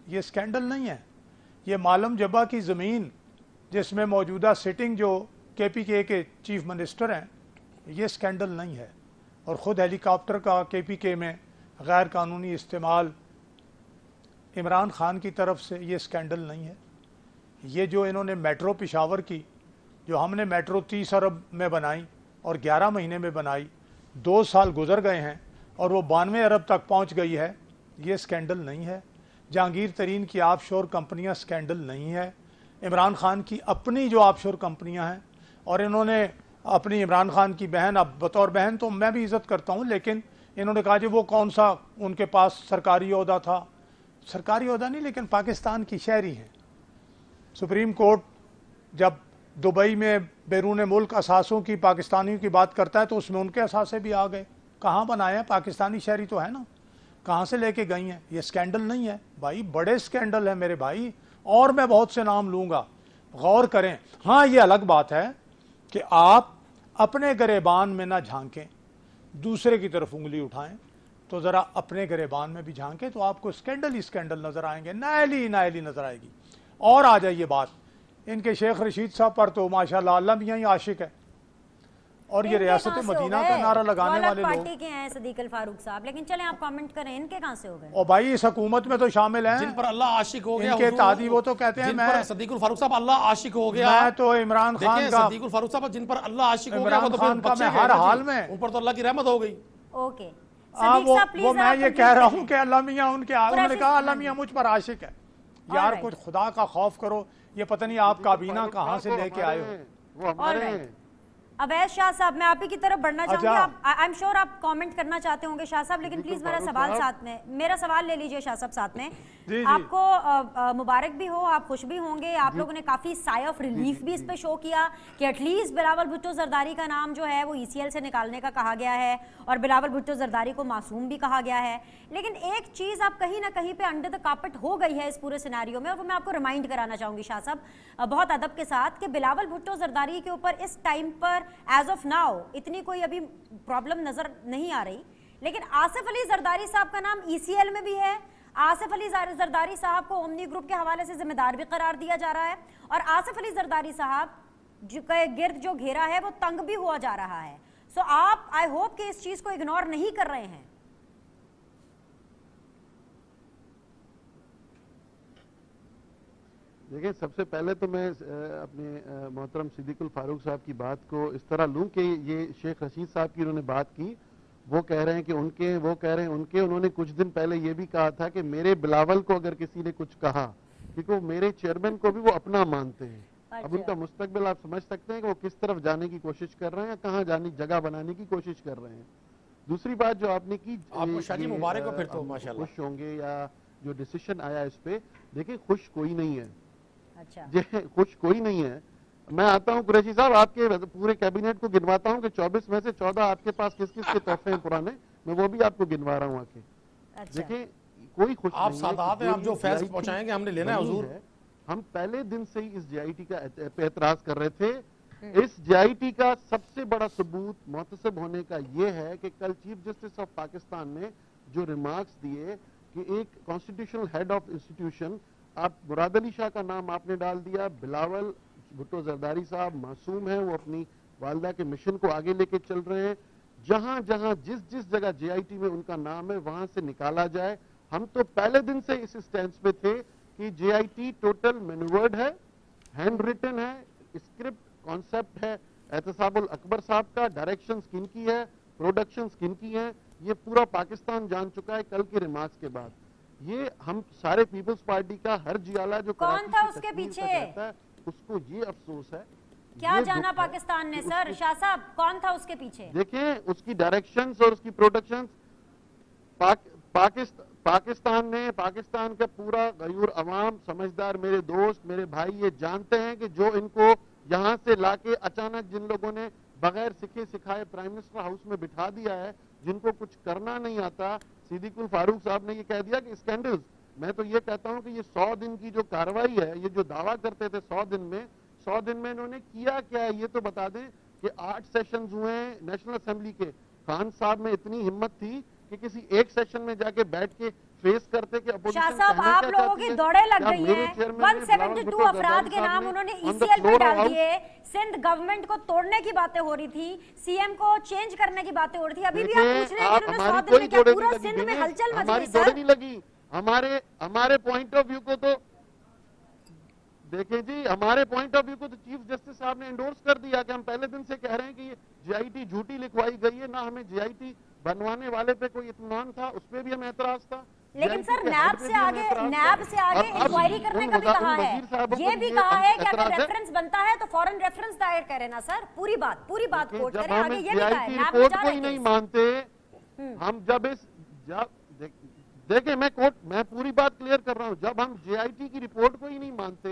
ये स्कैंडल नहीं है। ये मालम जबा की ज़मीन जिसमें मौजूदा सिटिंग जो KPK के चीफ मिनिस्टर हैं, ये स्कैंडल नहीं है। और ख़ुद हेलीकॉप्टर का KPK में गैर कानूनी इस्तेमाल इमरान खान की तरफ से, ये स्कैंडल नहीं है। ये जो इन्होंने मेट्रो पेशावर की, जो हमने मेट्रो 30 अरब में बनाई और 11 महीने में बनाई, 2 साल गुजर गए हैं और वो 92 अरब तक पहुंच गई है, ये स्कैंडल नहीं है। जहांगीर तरीन की ऑफशोर कंपनियां स्कैंडल नहीं है। इमरान खान की अपनी जो ऑफशोर कंपनियां हैं, और इन्होंने अपनी इमरान खान की बहन, अब बतौर बहन तो मैं भी इज़्ज़त करता हूं, लेकिन इन्होंने कहा कि वो कौन सा उनके पास सरकारी ओहदा था। सरकारी ओहदा नहीं, लेकिन पाकिस्तान की शहरी हैं। सुप्रीम कोर्ट जब दुबई में बैरून मुल्क असासों की, पाकिस्तानियों की बात करता है तो उसमें उनके असासे भी आ गए। कहाँ बनाया? पाकिस्तानी शहरी तो है ना, कहाँ से लेके गई हैं? ये स्कैंडल नहीं है भाई, बड़े स्कैंडल है मेरे भाई, और मैं बहुत से नाम लूँगा, गौर करें। हाँ, ये अलग बात है कि आप अपने गरेबान में ना झांकें, दूसरे की तरफ उंगली उठाएं, तो ज़रा अपने गरेबान में भी झांकें तो आपको स्कैंडल ही स्कैंडल नज़र आएंगे, नायली नायली नज़र आएगी। और आ जाइए बात इनके शेख रशीद साहब पर, तो माशाल्लाह अल्लाह मियां ही आशिक है, और ये रियासत मदीना का नारा लगाने वाले लोग पार्टी के हैं सदीक अल फारूक साहब। लेकिन चलें आप कमेंट करें, इनके कहाँ से हो गए? और भाई इस हुकूमत में तो शामिल हैं जिन पर अल्लाह आशिक हो गया, इनके तादी वो तो कहते हैं मैं सदीक उल फारूक साहब अल्लाह आशिक हो गया। मैं तो इमरान खान का, सदीक उल फारूक साहब जिन पर अल्लाह आशिक हो गया, वो तो इमरान खान का मैं हर हाल में, ऊपर तो अल्लाह की रहमत हो गई। ओके, वो मैं ये कह रहा हूँ कि अल्लाह मियां उनके, उन्होंने कहा अल्लाह मियां मुझ पर आशिक है। यार कुछ खुदा का खौफ करो। ये पता नहीं आप काबीना कहाँ से लेके आए हो। वो हमारे Alright. हैं। अवैध शाह साहब, मैं आप ही की तरफ बढ़ना चाहूंगी। अच्छा। आप आई एम श्योर आप कमेंट करना चाहते होंगे शाह साहब, लेकिन प्लीज मेरा सवाल साथ में, मेरा सवाल ले लीजिए शाह साहब साथ में। जी। आपको मुबारक भी हो, आप खुश भी होंगे, आप लोगों ने काफी साई ऑफ रिलीफ भी इस पे शो किया कि एटलीस्ट बिलावल भुट्टो जरदारी का नाम जो है वो ECL से निकालने का कहा गया है और बिलावल भुट्टो जरदारी को मासूम भी कहा गया है। लेकिन एक चीज आप कहीं ना कहीं पे अंडर द कार्पेट हो गई है इस पूरे सिनेरियो में, और वो मैं आपको रिमाइंड कराना चाहूंगी शाह साहब बहुत अदब के साथ कि बिलावल भुट्टो जरदारी के ऊपर इस टाइम पर एज ऑफ नाउ इतनी कोई अभी प्रॉब्लम नजर नहीं आ रही, लेकिन आसिफ अली जरदारी साहब का नाम ECL में भी है। आसिफ अली जरदारी साहब को ओमनी ग्रुप के हवाले से जिम्मेदार भी करार दिया जा रहा है, और आसिफ अली जरदारी साहब के गिर्द जो घेरा है वो तंग भी हुआ जा रहा है। सो आप आई होप कि इस चीज को इग्नोर नहीं कर रहे हैं। देखिए, सबसे पहले तो मैं अपने मोहतरम सिद्दीकुल फारूक साहब की बात को इस तरह लूं कि ये शेख रशीद साहब की उन्होंने बात की, वो कह रहे हैं कि उनके, वो कह रहे हैं उनके, उन्होंने कुछ दिन पहले ये भी कहा था कि मेरे बिलावल को अगर किसी ने कुछ कहा, क्योंकि वो मेरे चेयरमैन को भी वो अपना मानते हैं। अच्छा। अब उनका मुस्तकबिल आप समझ सकते हैं कि वो किस तरफ जाने की कोशिश कर रहे हैं या कहाँ जाने जगह बनाने की कोशिश कर रहे हैं। दूसरी बात जो आपने की, आपको शादी मुबारक हो फिर तो, हम माशाल्लाह। खुश होंगे या जो डिसीजन आया इस पे, देखिए खुश कोई नहीं है। अच्छा, ये खुश कोई नहीं है। मैं आता हूँ कुरैशी साहब, आपके पूरे कैबिनेट को गिनवाता हूँ कि 24 में से 14 आपके पास किस किस के तोहफे हैं पुराने, मैं वो भी आपको गिनवा रहा हूँ आके। अच्छा। देखिए कोई खुश आप नहीं है सादात कि हैं, आप जो ये फैज़ JIT पहुंचाएंगे हमने लेना है बनी हुजूर। है। हम पहले दिन से ही इस JIT का पे एतराज कर रहे थे। इस JIT का सबसे बड़ा सबूत मुतसिब होने का ये है कि कल चीफ जस्टिस ऑफ पाकिस्तान ने जो रिमार्क्स दिए कि एक कॉन्स्टिट्यूशनल हेड ऑफ इंस्टीट्यूशन, आप मुराद अली शाह का नाम आपने डाल दिया, बिलावल भुट्टो जरदारी साहब मासूम हैं, वो अपनी वालदा के मिशन को आगे लेके चल रहे हैं। जहां जहां जिस जिस जगह JIT में उनका नाम है वहां से निकाला जाए। हम तो पहले दिन से इस स्टैंड पे थे कि JIT टोटल मैन्यूवर्ड है, हैंड रिटन है, स्क्रिप्ट कॉन्सेप्ट है एहतसाबुल अकबर साहब का, डायरेक्शन किन की है, प्रोडक्शन किन की है, ये पूरा पाकिस्तान जान चुका है कल के रिमार्क्स के बाद। ये हम सारे पीपल्स पार्टी का हर जियाला जो कौन कराची था की उसके तकमीर पीछे? तक रहता है, उसको ये अफसोस है, क्या ये जाना दुख है पाकिस्तान ने कि सर? उसको- शाह साहब कौन था उसके पीछे? देखें उसकी डायरेक्शंस और उसकी प्रोडक्शंस, पाकिस्तान ने, पाकिस्तान का पूरा गयूर अवाम, समझदार मेरे दोस्त मेरे भाई ये जानते हैं कि जो इनको यहाँ से लाके अचानक जिन लोगों ने बगैर सिखे सिखाए प्राइम मिनिस्टर हाउस में बिठा दिया है, जिनको कुछ करना नहीं आता, सिद्दीकुल फारूक साहब ने ये कह दिया कि स्कैंडल्स। मैं तो ये कहता हूँ कि ये 100 दिन की जो कार्रवाई है, ये जो दावा करते थे 100 दिन में इन्होंने किया क्या है ये तो बता दें कि 8 सेशंस हुए हैं नेशनल असेंबली के। खान साहब में इतनी हिम्मत थी कि किसी एक सेशन में जाके बैठ के फेस करते कि अपोजिशन शाह साहब आप लोगों की दौड़े लग गई हैं। 172 अफराद के नाम उन्होंने ECL पे डाल दिए। सिंध गवर्नमेंट को तोड़ने की बातें हो रही थी, CM को चेंज करने की बातें हो रही थी। अभी भी आप पूछ रहे हैं कि उन्होंने 100 दिन में क्या पूरा सिंध में हलचल मच गई सर? नहीं लगी। हमारे पॉइंट ऑफ व्यू को तो देखें जी, हमारे पॉइंट ऑफ व्यू को तो चीफ जस्टिस साहब ने एंडोर्स कर दिया कि हम पहले दिन से कह रहे हैं कि ये JIT झूठी लिखवाई गई है, ना हमें JIT बनवाने वाले पे कोई इत्मीनान था, उस पर भी हमें एतराज था। लेकिन सर नैब से आगे इंक्वायरी करने का भी कहा है, ये भी कहा है कि अगर रेफरेंस बनता है तो फौरन रेफरेंस दायर करें ना सर। पूरी बात कोट करें आगे, ये भी कहा है नैब रिपोर्ट को ही नहीं मानते हम। देखिए मैं पूरी बात क्लियर कर रहा हूं, जब हम JIT की रिपोर्ट को ही नहीं मानते,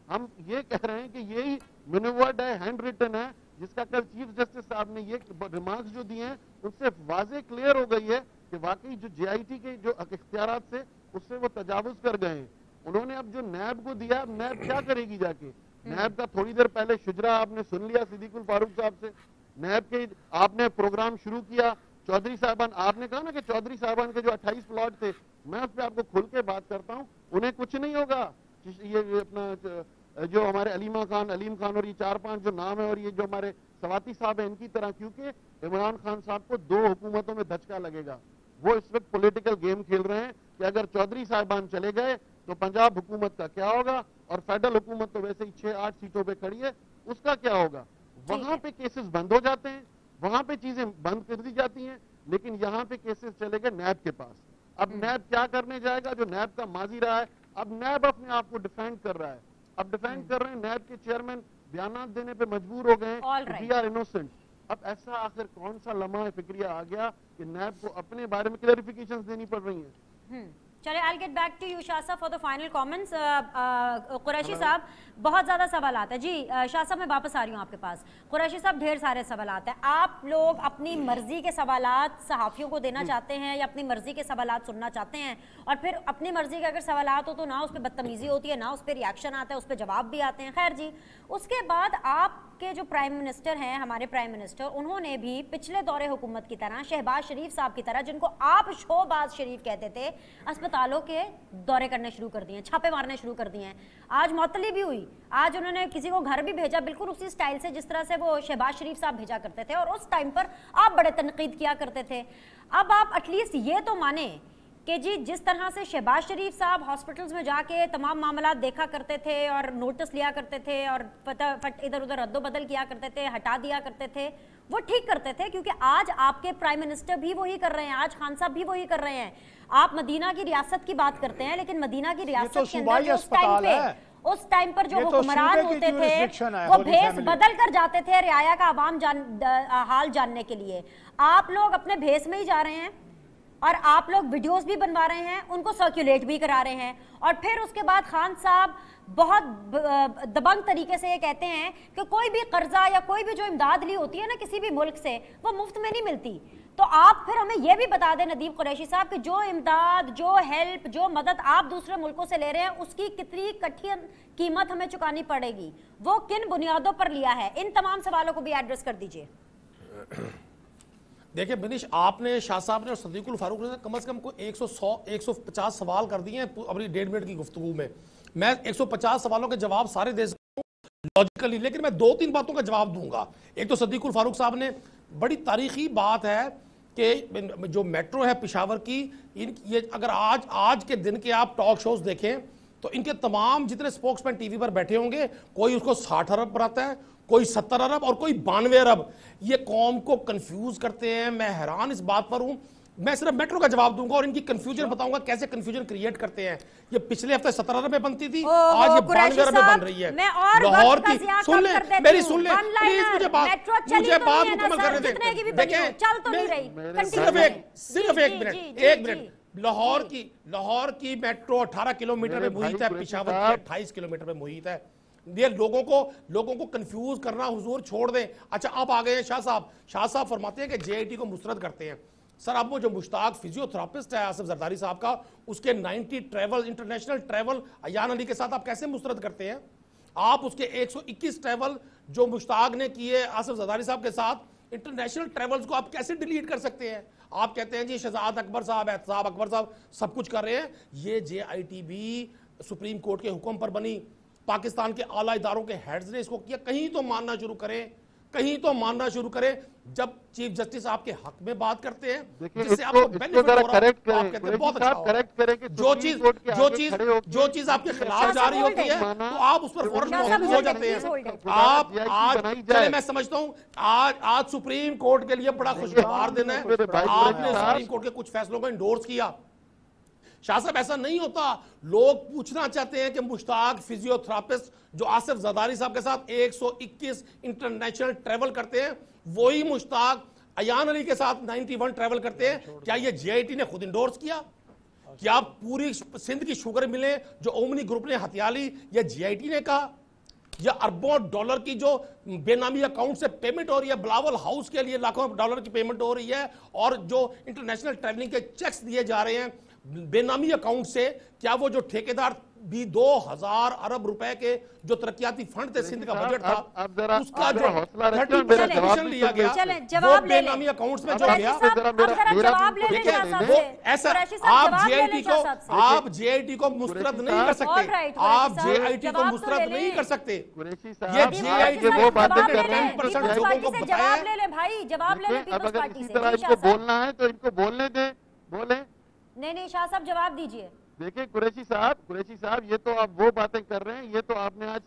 हम ये कह रहे हैं कि यही मैन्यूवर्ड है, हैंड रिटन है, जिसका कल चीफ जस्टिस साहब ने ये रिमार्क्स जो दिए हैं उससे वाजे क्लियर हो गई है कि वाकई जो JIT के जो इख्तियारात से उससे वो तजावुज कर गए हैं। उन्होंने अब जो नैब को दिया, नैब क्या करेगी जाके? नैब का थोड़ी देर पहले शुजरा आपने सुन लिया सिद्दीकुल फारूक साहब से। नैब के आपने प्रोग्राम शुरू किया, चौधरी साहबान, आपने कहा ना कि चौधरी साहबान के जो 28 प्लॉट थे, मैं उस पर आपको खुल के बात करता हूँ, उन्हें कुछ नहीं होगा। ये अपना जो हमारे अलीम खान और ये 4-5 जो नाम है, और ये जो हमारे सवाती साहब है इनकी तरह, क्योंकि इमरान खान साहब को 2 हुकूमतों में धचका लगेगा। वो इस वक्त पॉलिटिकल गेम खेल रहे हैं कि अगर चौधरी साहबान चले गए तो पंजाब हुकूमत का क्या होगा, और फेडरल हुकूमत तो वैसे ही 6-8 सीटों पे खड़ी है, उसका क्या होगा। वहां पे केसेस बंद हो जाते हैं, वहां पे चीजें बंद कर दी जाती हैं, लेकिन यहाँ पे केसेस चले गए नैब के पास। अब नैब क्या करने जाएगा? जो नैब का माजी रहा है, अब नैब अपने आप को डिफेंड कर रहा है। अब डिफेंड कर रहे हैं नैब के चेयरमैन बयान देने पे मजबूर हो गए All right. We are innocent. अब ऐसा आखिर कौन सा लम्हा फिक्रिया आ गया कि नैब को अपने बारे में क्लैरिफिकेशंस देनी पड़ रही हैं? चलिए, I get back to you Shah साहब for the final comments. Qureshi साहब, बहुत ज़्यादा सवाल आते हैं जी। शाह साहब, मैं वापस आ रही हूँ आपके पास। कुरैशी साहब, ढेर सारे सवाल आते हैं। आप लोग अपनी मर्जी के सवालात सहाफ़ियों को देना चाहते हैं या अपनी मर्जी के सवालात सुनना चाहते हैं, और फिर अपनी मर्जी के अगर सवालात हो तो ना उस पर बदतमीज़ी होती है, ना उस पर रिएक्शन आता है, उस पर जवाब भी आते हैं। खैर जी, उसके बाद आपके जो प्राइम मिनिस्टर हैं, हमारे प्राइम मिनिस्टर, उन्होंने भी पिछले दौरे हुकूमत की तरह शहबाज शरीफ साहब की तरह, जिनको आप शोबाज शरीफ कहते थे, अस्पतालों के दौरे करने शुरू कर दिए, छापे मारने शुरू कर दिए हैं। आज मौतली भी हुई, आज उन्होंने किसी को घर भी भेजा, बिल्कुल उसी स्टाइल से जिस तरह से वो शहबाज शरीफ साहब भेजा करते थे, और उस टाइम पर आप बड़े तनकीद किया करते थे। अब आप एटलीस्ट ये तो माने कि जी, जिस तरह से शहबाज शरीफ साहब हॉस्पिटल्स में जाके तमाम मामला देखा करते थे और नोटिस लिया करते थे और फटाफट इधर उधर रद्दोबदल किया करते थे, हटा दिया करते थे, वो ठीक करते थे, क्योंकि आज आपके प्राइम मिनिस्टर भी वही कर रहे हैं, आज खान साहब भी वही कर रहे हैं। आप मदीना की रियासत की बात करते हैं, लेकिन मदीना की रियासत के अंदर जो उस टाइम पर जो हुक्मरान होते थे वो भेस बदल कर जाते थे रियाया का आवाम हाल जानने के लिए। आप लोग अपने भेस में ही जा रहे हैं और आप लोग वीडियोस भी बनवा रहे हैं, उनको सर्कुलेट भी करा रहे हैं, और फिर उसके बाद खान साहब बहुत दबंग तरीके से ये कहते हैं कि कोई भी कर्जा या कोई भी जो इमदाद ली होती है ना किसी भी मुल्क से, वो मुफ्त में नहीं मिलती। तो आप फिर हमें यह भी बता दें नदीम कुरैशी साहब कि जो इमदाद, जो हेल्प, जो मदद आप दूसरे मुल्कों से ले रहे हैं, उसकी कितनी कठिन कीमत हमें चुकानी पड़ेगी, वो किन बुनियादों पर लिया है? इन तमाम सवालों को भी एड्रेस कर दीजिए। देखिए बिनिश, आपने शाह साहब ने और सदीकुल फारूक ने कम से कम को 150 सवाल कर दिए हैं अपनी 1.5 मिनट की गुफ्तगू में। मैं 150 सवालों के जवाब सारे दे सकता हूँ लॉजिकली, लेकिन मैं 2-3 बातों का जवाब दूंगा। एक तो सदीकुल फारूक साहब ने बड़ी तारीखी बात है कि जो मेट्रो है पेशावर की, ये अगर आज के दिन के आप टॉक शोज देखें तो इनके तमाम जितने स्पोक्समैन टीवी पर बैठे होंगे, कोई उसको 60 अरब बनाता है, कोई 70 अरब और कोई 92 अरब। ये कौम को कंफ्यूज करते हैं। मैं हैरान इस बात पर हूं। मैं सिर्फ मेट्रो का जवाब दूंगा और इनकी कंफ्यूजन बताऊंगा कैसे कंफ्यूजन क्रिएट करते हैं। ये पिछले हफ्ते 17 अरब में बनती थी, आज ये 92 अरब में बन रही है। लाहौर की सुन ले, मेरी सुन ले प्लीज, मुझे बात मुकम्मल करने दें। देखें सिर्फ एक मिनट। लाहौर की मेट्रो 18 किलोमीटर में मुहित है, पेशावर की 28 किलोमीटर में मुहित है। ये लोगों को कंफ्यूज करना हुजूर छोड़ दें। अच्छा, आप आ गए हैं शाह साहब। शाह साहब फरमाते हैं कि जेआईटी को मुस्तरद करते हैं। सर, अब वो जो मुश्ताक फिजियोथेरापिस्ट है आसिफ जरदारी साहब का, उसके 90 travel international travel Ayan Ali के साथ आप कैसे मुस्तरद करते हैं? आप उसके 121 ट्रैवल जो मुश्ताक ने किए आसिफ जरदारी साहब के साथ, इंटरनेशनल ट्रैवल्स को आप कैसे डिलीट कर सकते हैं? आप कहते हैं जी शहजाद अकबर साहब, एहतसाब अकबर साहब सब कुछ कर रहे हैं। ये जेआईटी भी सुप्रीम कोर्ट के हुक्म पर बनी, पाकिस्तान के आला इदारों के हेड्स ने इसको किया। कहीं तो मानना शुरू करें जब चीफ जस्टिस आपके हक में बात करते हैं, जिससे आपको बेनिफिट हो रहा है, आप कहते हैं बहुत अच्छा हो। जो चीज आपके खिलाफ जा रही होती है तो आप उस पर फौरन मौजूद हो जाते हैं। आप आज चले, मैं समझता हूं आज सुप्रीम कोर्ट के लिए बड़ा खुशगवार दिन है। आपने सुप्रीम कोर्ट के कुछ फैसलों को इंडोर्स किया। शाह साहब, ऐसा नहीं होता। लोग पूछना चाहते हैं कि मुश्ताक फिजियोथेरापिस्ट जो आसिफ जरदारी साहब के साथ 121 इंटरनेशनल ट्रैवल करते हैं, वही मुश्ताक अयान अली के साथ 91 ट्रैवल करते हैं। क्या ये जेआईटी ने खुद इंडोर्स किया? क्या पूरी सिंध की शुगर मिले जो ओमनी ग्रुप ने हथिया ली, ये जेआईटी ने कहा? या अरबों डॉलर की जो बेनामी अकाउंट से पेमेंट हो रही है, बिलावल हाउस के लिए लाखों डॉलर की पेमेंट हो रही है, और जो इंटरनेशनल ट्रैवलिंग के चेक्स दिए जा रहे हैं बेनामी अकाउंट से, क्या वो जो ठेकेदार भी 2000 अरब रुपए के जो तरक्याती फंड थे, सिंध का बजट था, उसका जो 30% लिया गया वो बेनामी अकाउंट्स में जो गया, वो ऐसा आप जेआईटी को मुस्तरद नहीं कर सकते। आप जेआईटी को मुस्तरद नहीं कर सकते। ये जेआईटी वो बातें कर रहे हैं, 10% लोगों को बताया है। जवाब ले ले अब अगर इसी तरह इनको बोलना है तो इनको बोलने दें, बोले। नहीं शाह साहब जवाब दीजिए। देखिए कुरैशी साहब, ये तो आप वो बातें कर रहे हैं, ये तो आपने आज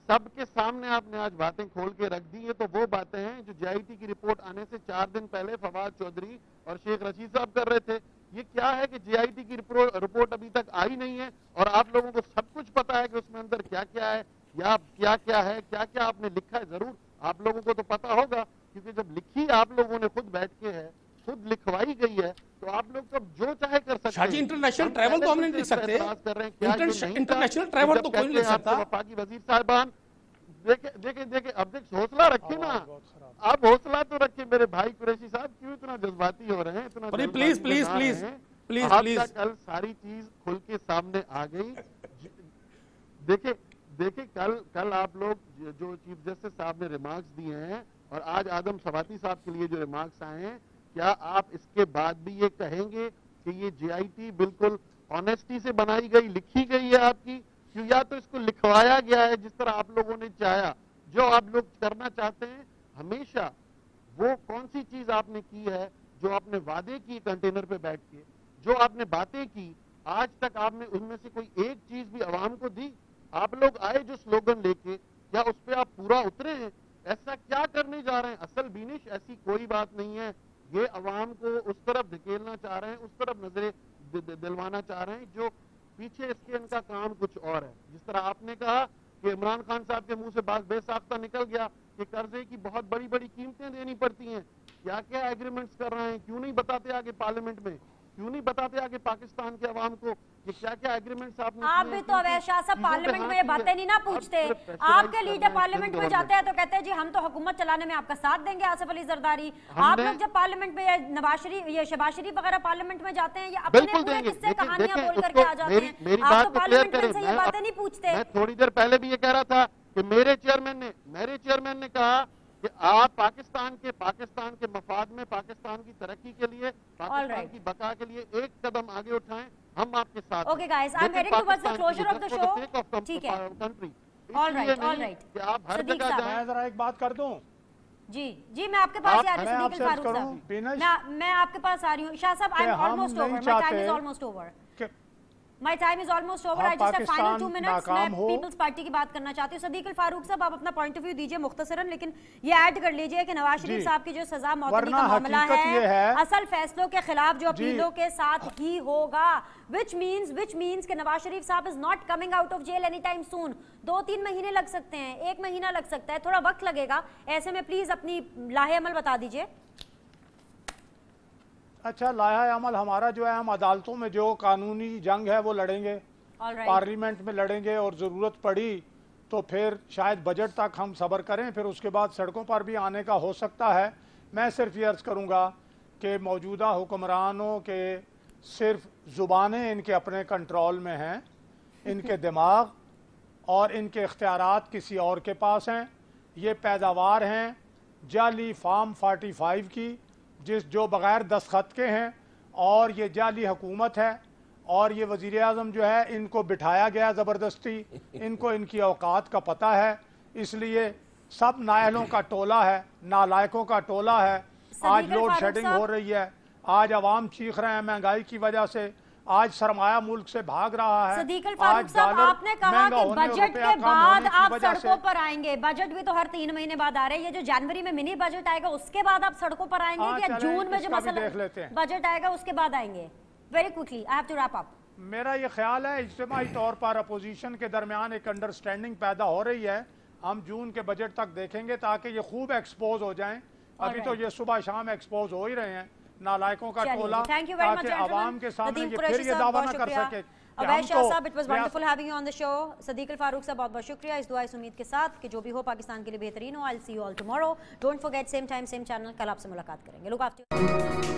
सबके सामने आपने आज बातें खोल के रख दी। ये तो वो बातें हैं जो जेआईटी की रिपोर्ट आने से 4 दिन पहले फवाद चौधरी और शेख रशीद साहब कर रहे थे। ये क्या है कि JIT की रिपोर्ट अभी तक आई नहीं है और आप लोगों को सब कुछ पता है कि उसमें अंदर क्या क्या है या क्या क्या है, क्या क्या आपने लिखा है। जरूर आप लोगों को तो पता होगा, क्योंकि जब लिखी आप लोगों ने खुद बैठ के है, खुद लिखवाई गई है, तो आप लोग तो जो चाहे कर सकते हैं। शाहजी, इंटरनेशनल ट्रैवल तो हम नहीं लिख सकते, इंटरनेशनल ट्रैवल तो कोई नहीं लिख सकता। वफाकी वजीर साहबान देखे अध्यक्ष हौसला रखे ना, आप हौसला तो रखे मेरे भाई कुरैशी साहब, क्यों इतना जज्बाती हो रहे हैं, इतना please please please please please. कल सारी चीज खुल के सामने आ गई। देखे कल आप लोग जो चीफ जस्टिस साहब ने रिमार्क्स दिए हैं और आज आदम सवाती साहब के लिए जो रिमार्क्स आए हैं, क्या आप इसके बाद भी ये कहेंगे कि ये JIT बिल्कुल ऑनेस्टी से बनाई गई, लिखी गई है आपकी, क्यों या तो इसको लिखवाया गया है जिस तरह आप लोगों ने चाहा, जो आप लोग करना चाहते हैं हमेशा, वो कौन सी चीज आपने की है जो आपने वादे की कंटेनर पे बैठ के, जो आपने बातें की, आज तक आपने उनमें से कोई एक चीज भी आवाम को दी? आप लोग आए जो स्लोगन लेके, क्या उस पर आप पूरा उतरे हैं? ऐसा क्या करने जा रहे हैं? असल बीनिश ऐसी कोई बात नहीं है, ये अवाम को उस तरफ धकेलना चाह रहे हैं, उस तरफ नजरें दिलवाना चाह रहे हैं, जो पीछे इसके इनका काम कुछ और है। जिस तरह आपने कहा कि इमरान खान साहब के मुंह से बात बेसाख्ता निकल गया कि कर्जे की बहुत बड़ी बड़ी कीमतें देनी पड़ती हैं, क्या क्या एग्रीमेंट्स कर रहे हैं, क्यों नहीं बताते आगे पार्लियामेंट में, क्यों नहीं बताते आगे पाकिस्तान के अवाम को कि क्या क्या एग्रीमेंट्स आपने? आप भी तो अवैध शाह साहब पार्लियामेंट में ये बातें नहीं ना पूछते। आपके लीडर पार्लियामेंट में जाते हैं तो कहते हैं जी हम तो हुकूमत चलाने में आपका साथ देंगे, आसिफ अली जरदारी। आप लोग जब पार्लियामेंट में नवाज शरीफ, ये शहबाज शरीफ वगैरह पार्लियामेंट में जाते हैं, ये अपने पूरे किस्से कहानियां बोल करके आ जाते हैं। आप तो पार्लियामेंट में से ये बातें नहीं पूछते। मैं थोड़ी देर पहले भी ये कह रहा था कि मेरे चेयरमैन ने कहा कि आप पाकिस्तान के मफाद में, पाकिस्तान की तरक्की के लिए, पाकिस्तान की बका के लिए एक कदम आगे उठाएं, हम आपके साथ। Okay guys, I am heading towards the closure of the show. ठीक है, ऑलराइट। आप हर जगह जाएं। मैं जरा एक बात कर दूं। जी मैं आपके पास आ रही हूं, सदीक फारूक साहब, मैं आपके पास आ रही हूं। शाह साहब, I am almost over, my time is almost over, my time is almost over. I just have final 2 minutes. मैं पीपल्स पार्टी की बात करना चाहती हूँ। सदीक फारूक साहब, आप अपना पॉइंट ऑफ व्यू दीजिए मुख्तसरन, लेकिन ये ऐड कर लीजिए कि नवाज शरीफ साहब की जो सजा मौतनी का मामला है असल फैसलों के खिलाफ जो अपीलों के साथ ही होगा, which means कि नवाज शरीफ साहब is not coming out of jail any time soon. 2-3 महीने लग सकते हैं, 1 महीना लग सकता है, थोड़ा वक्त लगेगा। ऐसे में प्लीज अपनी लाहे अमल बता दीजिए। अच्छा, लाहे अमल हमारा जो है, हम अदालतों में जो कानूनी जंग है वो लड़ेंगे, पार्लियामेंट में लड़ेंगे, और ज़रूरत पड़ी तो फिर शायद बजट तक हम सब्र करें, फिर उसके बाद सड़कों पर भी आने का हो सकता है। मैं सिर्फ ये अर्ज़ करूँगा कि मौजूदा हुक्मरानों के सिर्फ ज़ुबानें इनके अपने कंट्रोल में हैं, इनके दिमाग और इनके इख्तियारात किसी और के पास हैं। ये पैदावार हैं जाली फार्म 45 की, जो बग़ैर दस्तखत के हैं, और ये जाली हुकूमत है, और ये वज़ीर आज़म जो है इनको बिठाया गया ज़बरदस्ती, इनको इनकी औकात का पता है, इसलिए सब नायलों का टोला है, नालायकों का टोला है। आज लोड शेडिंग हो रही है, आज अवाम चीख रहे हैं महंगाई की वजह से, आज सरमाया मुल्क से भाग रहा है। सदीक फारूक साहब, आपने कहा कि बजट के बाद आप सड़कों पर आएंगे। बजट भी तो हर 3 महीने बाद आ रहे हैं। ये जो जनवरी में मिनी बजट आएगा उसके बाद आप सड़कों पर आएंगे, या जून में जो मसला बजट आएगा उसके बाद आएंगे? Very quickly, I have to wrap up. मेरा ये ख्याल है इज्तिमाई तौर पर अपोजिशन के दरमियान एक अंडरस्टैंडिंग पैदा हो रही है। हम जून के बजट तक देखेंगे ताकि ये खूब एक्सपोज हो जाएं। अभी तो ये सुबह शाम एक्सपोज हो ही रहे हैं, नालायकों का टोला, ताकि आवाम के सामने ये फिर ये दावा न कर सके। अवैध शाह साहब, it was wonderful having you on the show. Sadiq Farooq साहब, बहुत बहुत शुक्रिया। इस दुआ इस उम्मीद के साथ कि जो भी हो पाकिस्तान के लिए बेहतरीन हो। I will see you all tomorrow. Don't forget, same time same channel. कल आपसे मुलाकात करेंगे। Look after.